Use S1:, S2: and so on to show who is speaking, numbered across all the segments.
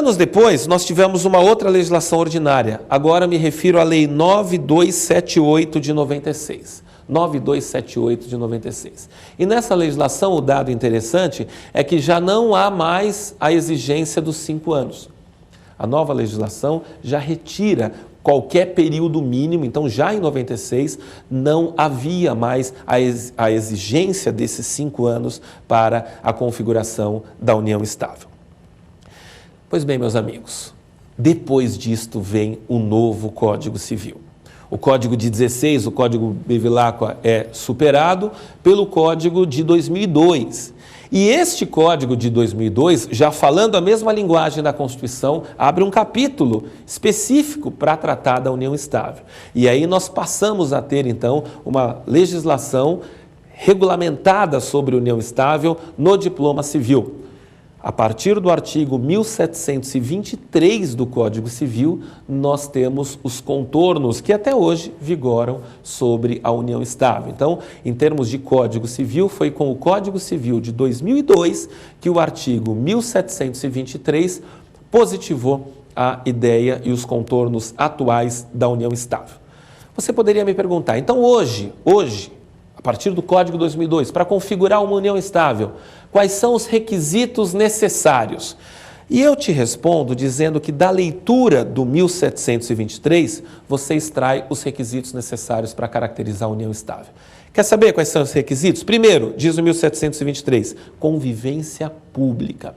S1: Anos depois, nós tivemos uma outra legislação ordinária. Agora me refiro à Lei 9278 de 96. 9278 de 96. E nessa legislação, o dado interessante é que já não há mais a exigência dos 5 anos. A nova legislação já retira qualquer período mínimo, então já em 96 não havia mais a exigência desses 5 anos para a configuração da união estável. Pois bem, meus amigos, depois disto vem o novo Código Civil. O Código de 16, o Código Bevilacqua, é superado pelo Código de 2002. E este Código de 2002, já falando a mesma linguagem da Constituição, abre um capítulo específico para tratar da união estável. E aí nós passamos a ter, então, uma legislação regulamentada sobre união estável no diploma civil. A partir do artigo 1723 do Código Civil, nós temos os contornos que até hoje vigoram sobre a união estável. Então, em termos de Código Civil, foi com o Código Civil de 2002 que o artigo 1723 positivou a ideia e os contornos atuais da união estável. Você poderia me perguntar, então hoje, a partir do Código 2002, para configurar uma união estável, quais são os requisitos necessários? E eu te respondo dizendo que da leitura do 1723, você extrai os requisitos necessários para caracterizar a união estável. Quer saber quais são os requisitos? Primeiro, diz o 1723, convivência pública.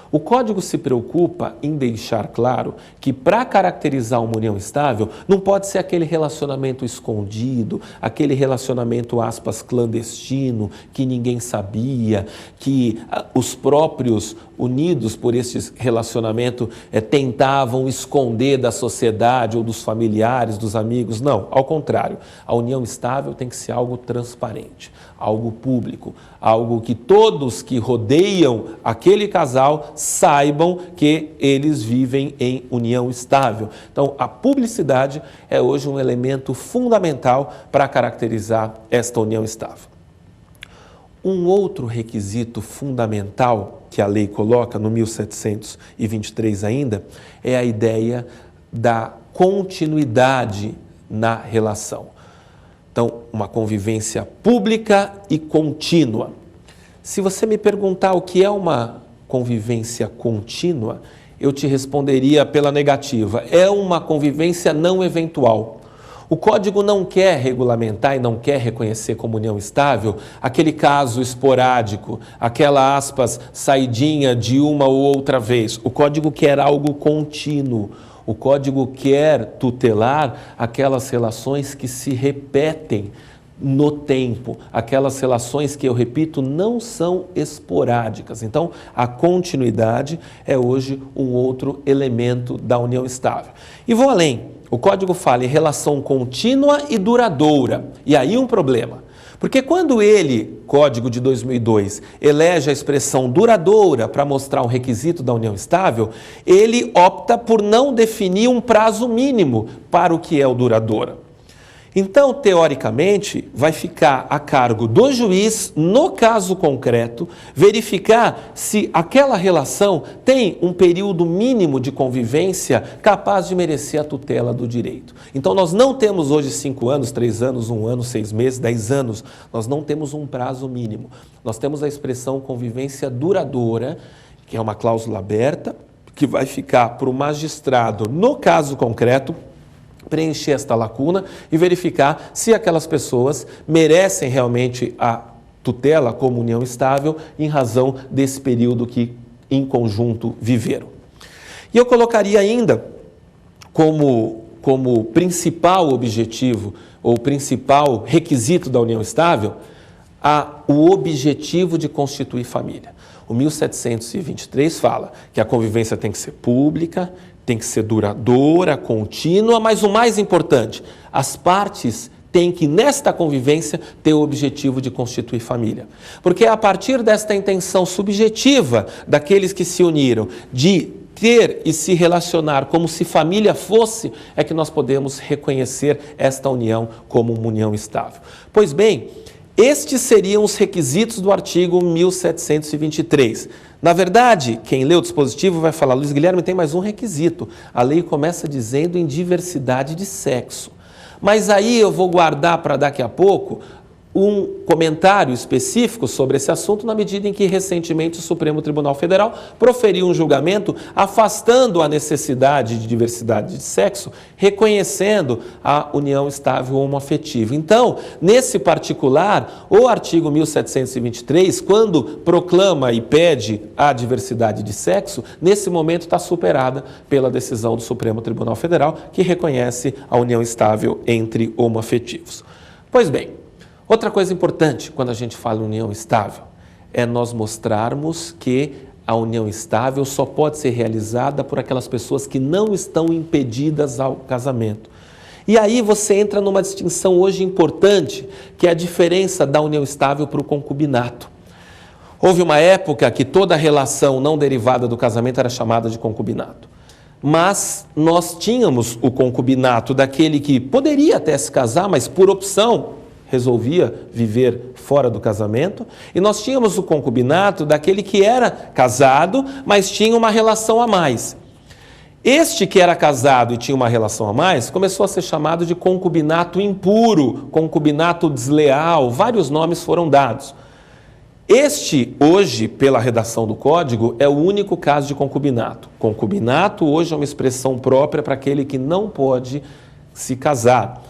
S1: O Código se preocupa em deixar claro que para caracterizar uma união estável não pode ser aquele relacionamento escondido, aquele relacionamento, aspas, clandestino, que ninguém sabia, que os próprios unidos por esse relacionamento tentavam esconder da sociedade ou dos familiares, dos amigos. Não, ao contrário, a união estável tem que ser algo transparente, algo público, algo que todos que rodeiam aquele casal saibam que eles vivem em união estável. Então, a publicidade é hoje um elemento fundamental para caracterizar esta união estável. Um outro requisito fundamental que a lei coloca no 1723 ainda é a ideia da continuidade na relação. Então, uma convivência pública e contínua. Se você me perguntar o que é uma convivência contínua, eu te responderia pela negativa. É uma convivência não eventual. O Código não quer regulamentar e não quer reconhecer como união estável aquele caso esporádico, aquela, aspas, saidinha de uma ou outra vez. O Código quer algo contínuo. O Código quer tutelar aquelas relações que se repetem no tempo, aquelas relações que, eu repito, não são esporádicas. Então, a continuidade é hoje um outro elemento da união estável. E vou além. O Código fala em relação contínua e duradoura. E aí um problema. Porque quando ele, Código de 2002, elege a expressão duradoura para mostrar um requisito da união estável, ele opta por não definir um prazo mínimo para o que é o duradoura. Então, teoricamente, vai ficar a cargo do juiz, no caso concreto, verificar se aquela relação tem um período mínimo de convivência capaz de merecer a tutela do direito. Então, nós não temos hoje 5 anos, 3 anos, 1 ano, 6 meses, 10 anos. Nós não temos um prazo mínimo. Nós temos a expressão convivência duradoura, que é uma cláusula aberta, que vai ficar para o magistrado, no caso concreto, preencher esta lacuna e verificar se aquelas pessoas merecem realmente a tutela como união estável em razão desse período que em conjunto viveram. E eu colocaria ainda como principal objetivo ou principal requisito da união estável o objetivo de constituir família. O 1723 fala que a convivência tem que ser pública, tem que ser duradoura, contínua, mas o mais importante, as partes têm que, nesta convivência, ter o objetivo de constituir família. Porque é a partir desta intenção subjetiva daqueles que se uniram, de ter e se relacionar como se família fosse, é que nós podemos reconhecer esta união como uma união estável. Pois bem, Estes seriam os requisitos do artigo 1723. Na verdade, quem lê o dispositivo vai falar, Luiz Guilherme, tem mais um requisito. A lei começa dizendo em diversidade de sexo. Mas aí eu vou guardar para daqui a pouco um comentário específico sobre esse assunto, na medida em que recentemente o Supremo Tribunal Federal proferiu um julgamento afastando a necessidade de diversidade de sexo, reconhecendo a união estável homoafetiva. Então, nesse particular, o artigo 1723, quando proclama e pede a diversidade de sexo, nesse momento está superada pela decisão do Supremo Tribunal Federal, que reconhece a união estável entre homoafetivos. Pois bem, outra coisa importante quando a gente fala em união estável é nós mostrarmos que a união estável só pode ser realizada por aquelas pessoas que não estão impedidas ao casamento. E aí você entra numa distinção hoje importante, que é a diferença da união estável para o concubinato. Houve uma época que toda relação não derivada do casamento era chamada de concubinato. Mas nós tínhamos o concubinato daquele que poderia até se casar, mas por opção resolvia viver fora do casamento, e nós tínhamos o concubinato daquele que era casado, mas tinha uma relação a mais. Este que era casado e tinha uma relação a mais, começou a ser chamado de concubinato impuro, concubinato desleal, vários nomes foram dados. Este, hoje, pela redação do Código, é o único caso de concubinato. Concubinato, hoje, é uma expressão própria para aquele que não pode se casar.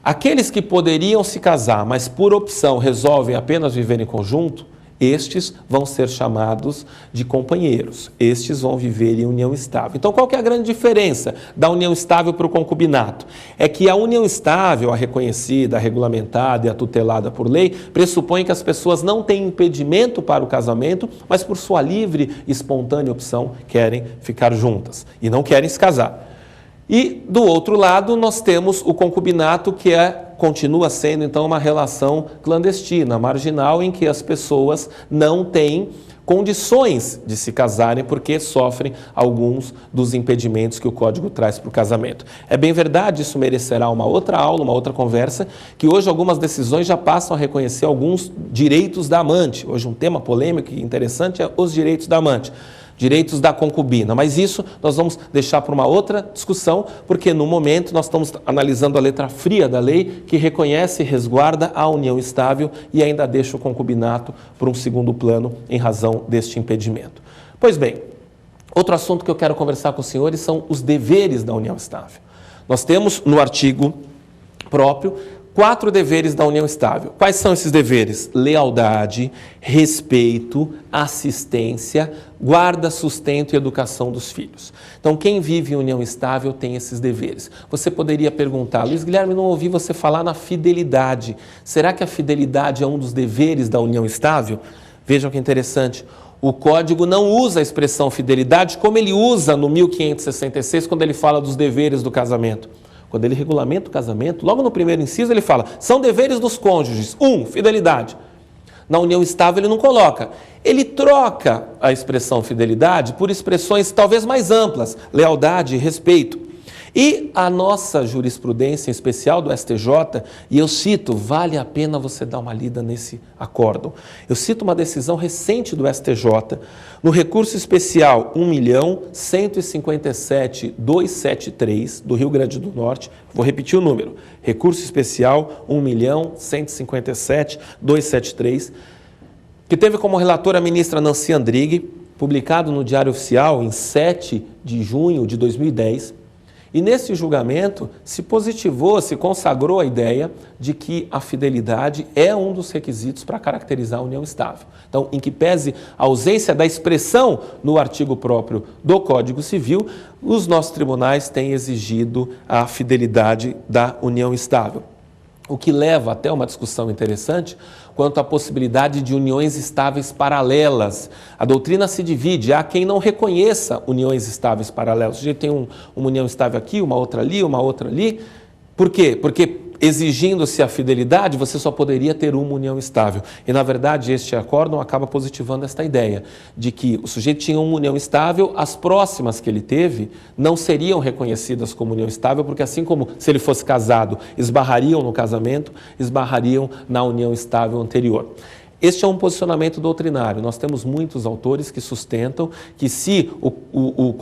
S1: Aqueles que poderiam se casar, mas por opção resolvem apenas viver em conjunto, estes vão ser chamados de companheiros. Estes vão viver em união estável. Então, qual que é a grande diferença da união estável para o concubinato? É que a união estável, a reconhecida, a regulamentada e a tutelada por lei, pressupõe que as pessoas não têm impedimento para o casamento, mas por sua livre e espontânea opção querem ficar juntas e não querem se casar. E, do outro lado, nós temos o concubinato, que continua sendo, então, uma relação clandestina, marginal, em que as pessoas não têm condições de se casarem porque sofrem alguns dos impedimentos que o Código traz para o casamento. É bem verdade, isso merecerá uma outra aula, uma outra conversa, que hoje algumas decisões já passam a reconhecer alguns direitos da amante. Hoje um tema polêmico e interessante é os direitos da amante. Direitos da concubina, mas isso nós vamos deixar para uma outra discussão, porque no momento nós estamos analisando a letra fria da lei, que reconhece e resguarda a união estável e ainda deixa o concubinato por um segundo plano em razão deste impedimento. Pois bem, outro assunto que eu quero conversar com os senhores são os deveres da união estável. Nós temos no artigo próprio 4 deveres da união estável. Quais são esses deveres? Lealdade, respeito, assistência, guarda, sustento e educação dos filhos. Então, quem vive em união estável tem esses deveres. Você poderia perguntar, Luiz Guilherme, não ouvi você falar na fidelidade. Será que a fidelidade é um dos deveres da união estável? Vejam que interessante. O Código não usa a expressão fidelidade como ele usa no 1566, quando ele fala dos deveres do casamento. Quando ele regulamenta o casamento, logo no primeiro inciso ele fala, são deveres dos cônjuges. 1, fidelidade. Na união estável ele não coloca. Ele troca a expressão fidelidade por expressões talvez mais amplas, lealdade e respeito. E a nossa jurisprudência, em especial do STJ, e eu cito, vale a pena você dar uma lida nesse acórdão. Eu cito uma decisão recente do STJ, no recurso especial 1.157.273, do Rio Grande do Norte, vou repetir o número, recurso especial 1.157.273, que teve como relatora a ministra Nancy Andrighi, publicado no Diário Oficial em 7 de junho de 2010, e nesse julgamento se positivou, se consagrou a ideia de que a fidelidade é um dos requisitos para caracterizar a união estável. Então, em que pese a ausência da expressão no artigo próprio do Código Civil, os nossos tribunais têm exigido a fidelidade da união estável. O que leva até uma discussão interessante quanto à possibilidade de uniões estáveis paralelas. A doutrina se divide, há quem não reconheça uniões estáveis paralelas. A gente tem uma união estável aqui, uma outra ali. Por quê? Porque exigindo-se a fidelidade, você só poderia ter uma união estável. E, na verdade, este acórdão acaba positivando esta ideia de que o sujeito tinha uma união estável, as próximas que ele teve não seriam reconhecidas como união estável, porque assim como se ele fosse casado, esbarrariam no casamento, esbarrariam na união estável anterior. Este é um posicionamento doutrinário. Nós temos muitos autores que sustentam que se o